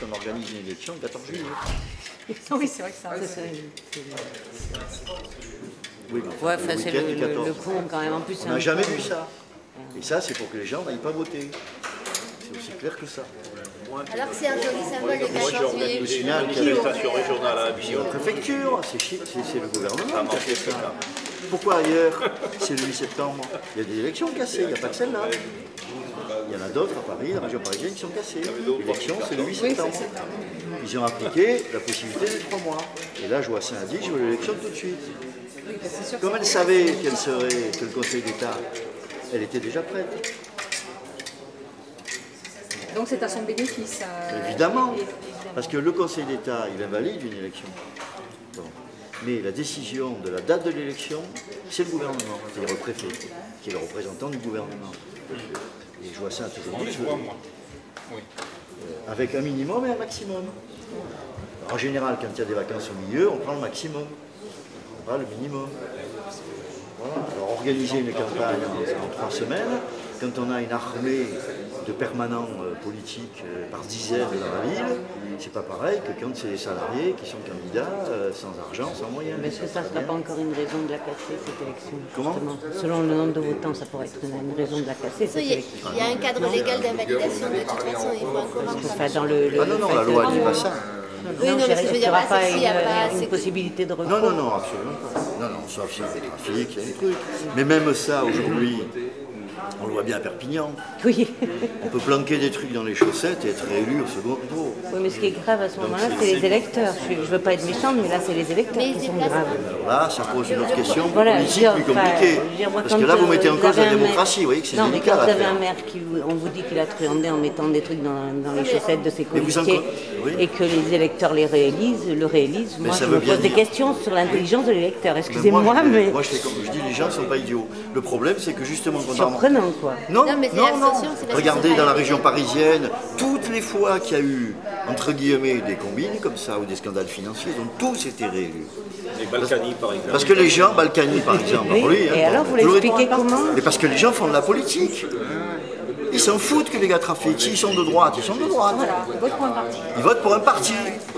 on organise une élection le 14 juillet. Oui, c'est vrai que ça. Oui, Ouais, enfin, c'est le cours quand même. En plus, on n'a jamais vu ça. Et ça, c'est pour que les gens n'aillent pas voter. C'est aussi clair que ça. Alors que c'est un joli symbole de 14 juillet. Je signale qu'il y a Les stations régionales à la préfecture, c'est le gouvernement qui a fait ça. Pourquoi ailleurs c'est le 8 septembre? Il y a des élections cassées, il n'y a pas que celle-là. Il y en a d'autres à Paris, la région parisienne, qui sont cassées. L'élection, c'est le 8 septembre. Ils ont appliqué la possibilité des 3 mois. Et là, Joassin a dit, je veux l'élection tout de suite. Comme elle savait qu'elle serait, que le Conseil d'État, elle était déjà prête. Donc c'est à son bénéfice. Évidemment, parce que le Conseil d'État, il invalide une élection. Bon. Mais la décision de la date de l'élection, c'est le gouvernement, c'est-à-dire le préfet, qui est le représentant du gouvernement. Et Joassin a toujours dit, avec un minimum et un maximum. En général, quand il y a des vacances au milieu, on prend le maximum, on prend le minimum. Voilà. Alors organiser une campagne en 3 semaines, quand on a une armée de permanents politiques par dizaines dans la ville, c'est pas pareil que quand c'est les salariés qui sont candidats sans argent, sans moyens. Mais est-ce que ça ne sera pas encore une raison de la casser, cette élection? Comment? Selon le nombre de votants, ça pourrait être une raison de la casser, cette élection. Il y a un cadre légal d'invalidation de toute façon, il faut encore Enfin, dans ah non, la loi ne dit pas ça. Oui, non, mais ce que je veux dire, il n'y aura pas s'il y a pas une possibilité de recours. Non, absolument pas. Non, sauf s'il y a des trafics, il y a des trucs. Mais même ça, aujourd'hui, on le voit bien à Perpignan. Oui. On peut planquer des trucs dans les chaussettes et être réélu au second tour. Oui, mais ce qui est grave à ce moment-là, c'est les électeurs. Je ne veux pas être méchante, mais là, c'est les électeurs qui sont graves. Alors là, ça pose une autre question voilà, politique plus compliquée. Parce que là, vous mettez en cause la démocratie, vous voyez que c'est délicat. Non, mais quand vous avez un maire qui, on vous dit qu'il a truandé en mettant des trucs dans les chaussettes de ses colistiers et que les électeurs le réélisent, moi, je me pose des questions sur l'intelligence de l'électeur. Excusez-moi, mais... Moi, je fais comme je dis, les gens ne sont pas idiots. Le problème, c'est que justement... Surprenant, quoi. Non. Regardez dans la région parisienne, toutes les fois qu'il y a eu, entre guillemets, des combines comme ça, ou des scandales financiers, ils ont tous été réélus. Les Balkany, par exemple. Parce que les gens, Balkany par exemple, oui, lui, et alors, vous l'expliquez comment? Mais parce que les gens font de la politique. Ils s'en foutent que les gars trafiquent. S'ils sont de droite, ils sont de droite. Voilà, ils votent pour un parti. Ils votent pour un parti.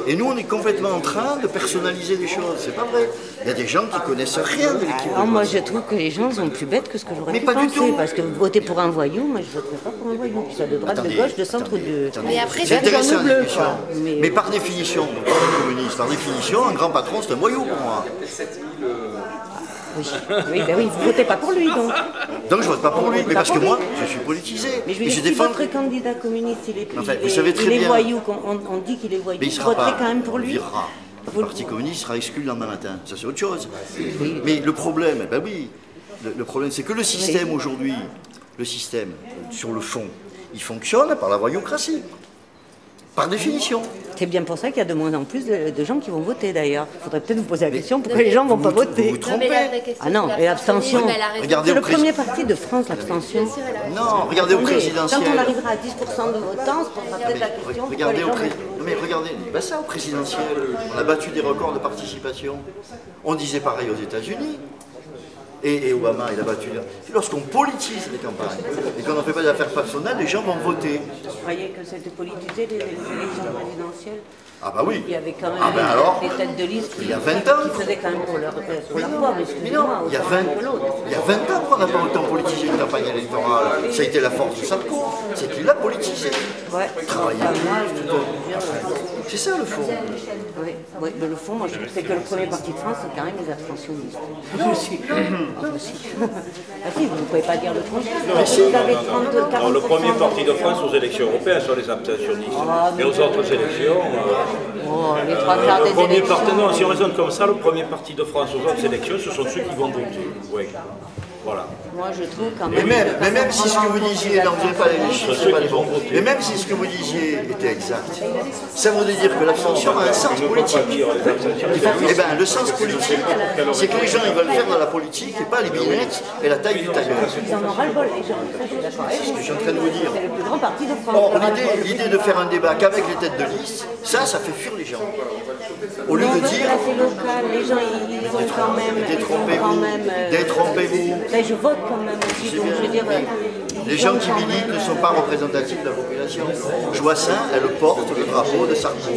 Et nous, on est complètement en train de personnaliser les choses. C'est pas vrai. Il y a des gens qui connaissent rien de l'équipe. Moi, je trouve que les gens sont plus bêtes que ce que j'aurais pu penser. Du tout. Parce que voter pour un voyou, moi, je ne voterais pas pour un voyou. Qu'il soit de droite, de gauche, de centre ou de... Mais après, c'est intéressant, bleu, mais par définition, par définition, un grand patron, c'est un voyou pour moi. Oui, vous votez pas pour lui, donc. Donc je vote pas pour lui, mais parce que moi, je suis politisé. Mais je veux dire, si votre candidat communiste, il est voyou, on dit qu'il est voyou, vous voterez quand même pour lui. Le Parti communiste sera exclu le lendemain matin, ça c'est autre chose. Mais le problème, le problème c'est que le système aujourd'hui, le système, sur le fond, il fonctionne par la voyoucratie. Par définition. C'est bien pour ça qu'il y a de moins en plus de gens qui vont voter d'ailleurs. Il faudrait peut-être vous poser la question pourquoi les gens ne vont pas voter. Vous vous trompez. Ah non, et l'abstention. Regardez c'est le premier parti de France, l'abstention. Non, regardez au présidentiel. Quand on arrivera à 10% de votants, on se posera peut-être la question pourquoi les gens... Mais regardez, ça au présidentiel, on a battu des records de participation. On disait pareil aux États-Unis. Et Obama, il a battu. Lorsqu'on politise les campagnes et qu'on n'en fait pas d'affaires personnelles, les gens vont voter. Vous croyez que c'était politisé, les élections présidentielles? Ah bah oui. Il y avait quand même des têtes de liste qui faisaient quand même pour leur poids. Mais non, il y a 20 ans qu'on n'a pas autant politisé une campagne électorale. Ça a été la force de Sarko, c'est qu'il l'a politisé. Ouais. Travailler. C'est ça le fond. Oui, mais le fond, moi je trouve que c'est que le premier parti de France, c'est quand même les abstentionnistes. Ah si, vous ne pouvez pas dire le contraire. Non, le premier parti de France aux élections européennes sont les abstentionnistes. Et aux autres élections... les trois quarts des élections... Non, si on raisonne comme ça, le premier parti de France aux autres élections, ce sont ceux qui vont voter. Oui. Voilà. Moi je trouve quand même... Mais même si ce que vous disiez, non, vous n'avez pas les chiffres, c'est pas les bons. Mais même si ce que vous disiez était exact, ça voudrait dire que l'abstention a un sens politique. Eh bien, le sens politique, c'est que les gens ils veulent faire dans la politique et pas les billettes et la taille du tailleur. Ils en ont ras-le-bol, les gens. C'est ce que je suis en train de vous dire. C'est le plus grand parti de France. Or, l'idée de faire un débat qu'avec les têtes de liste, ça fait fuir les gens. Au lieu de dire... C'est local, les gens ils ont quand même... Détrompez-vous. Ben, je vote quand même aussi, donc je veux dire... Les gens qui militent ne sont pas représentatifs de la population. Joissain, elle porte le drapeau de Sarko.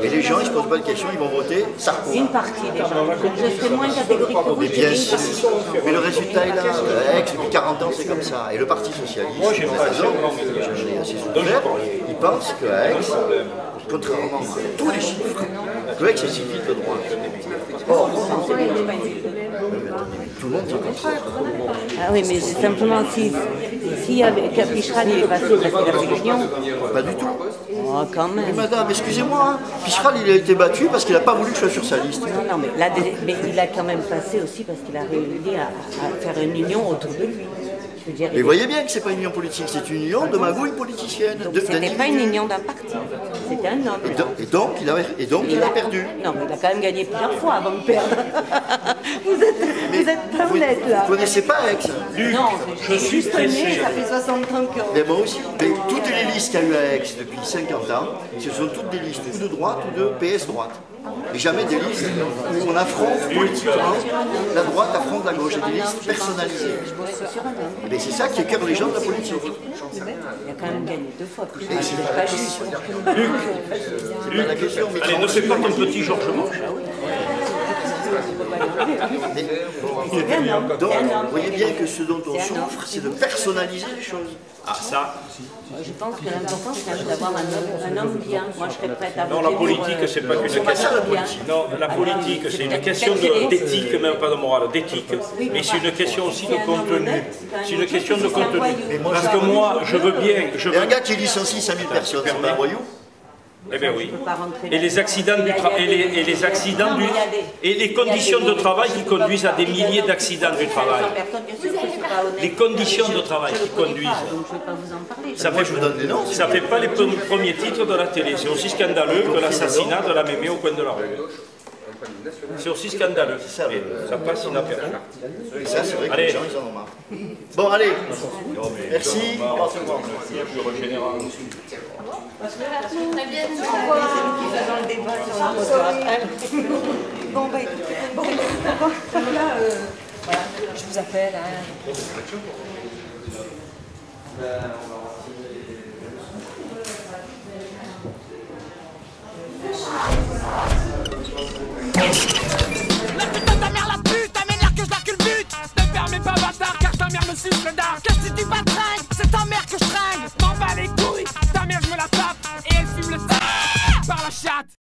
Et les gens, ils ne se posent pas de questions, ils vont voter Sarko. Une partie des gens. Donc je serais moins catégorique que vous. Mais bien sûr. Mais le résultat est là. Aix, depuis 40 ans, c'est comme ça. Et le Parti Socialiste, j'en ai assez souffert, il pense qu'à Aix, contrairement à tous les chiffres, que Aix est si vite de droite. Or, tout le monde dit le contraire. Ah oui, mais c'est simplement si Picheral il est passé parce qu'il a fait l'union. Pas du tout. Oh, quand même. Mais madame, excusez-moi, Picheral il a été battu parce qu'il n'a pas voulu que je sois sur sa liste. Non, mais, mais il a quand même passé aussi parce qu'il a réussi à faire une union autour de lui. Je veux dire, mais voyez bien que c'est pas une union politique, c'est une union de magouille politicienne. C'était pas une union d'un parti, c'était un homme. Et donc il a perdu. Non, mais il a quand même gagné plusieurs fois avant de perdre. Vous êtes pas honnête là. Vous connaissez pas Aix? Non, je suis pressé. Ça fait 60 ans que... Mais moi aussi. Mais toutes les listes qu'il y a eu à Aix depuis 50 ans, ce sont toutes des listes ou de droite ou de PS droite. Et jamais des listes où on affronte politiquement, la droite affronte la gauche, et des listes personnalisées. Mais c'est ça qui écœure les gens de la politique. Il a quand même gagné 2 fois. Et c'est pas la question. C'est pas la question. Allez, ne fais pas ton petit Georges Moche. Donc, vous voyez bien que ce dont on souffre, c'est de personnaliser les choses. Ah, ça. Je pense que l'important, c'est quand même d'avoir un homme bien. Moi, je serais prête à voter. Non, la politique, c'est pas qu'une question. Non, la politique, c'est une question d'éthique, même pas de morale, d'éthique. Mais c'est une question aussi de contenu. C'est une question de contenu. Parce que moi, je veux bien. Il y a un gars qui licencie 5000 personnes, c'est pas un voyou? Eh bien oui. Et les accidents du travail, et les conditions de travail qui conduisent à des milliers d'accidents du travail. Les conditions de travail qui conduisent. Ça fait pas les premiers titres de la télé. C'est aussi scandaleux que l'assassinat de la mémé au coin de la rue. C'est aussi scandaleux. Ça passe inaperçu. Ça, c'est vrai que les gens, ils en ont marre. Bon, allez. Merci. Très bien. Faisons le débat sur le trottoir. Bon, bah écoutez, bon, là, voilà, je vous appelle. La putain ta mère, la pute, ta mère que je la culbute. Ne permets pas bâtard car ta mère me suce le dard. Qu'est-ce que tu dis pas de tringue, c'est ta mère que je tringue. M'en bats les couilles, ta mère je me la tape et elle fume le tabac par la chatte.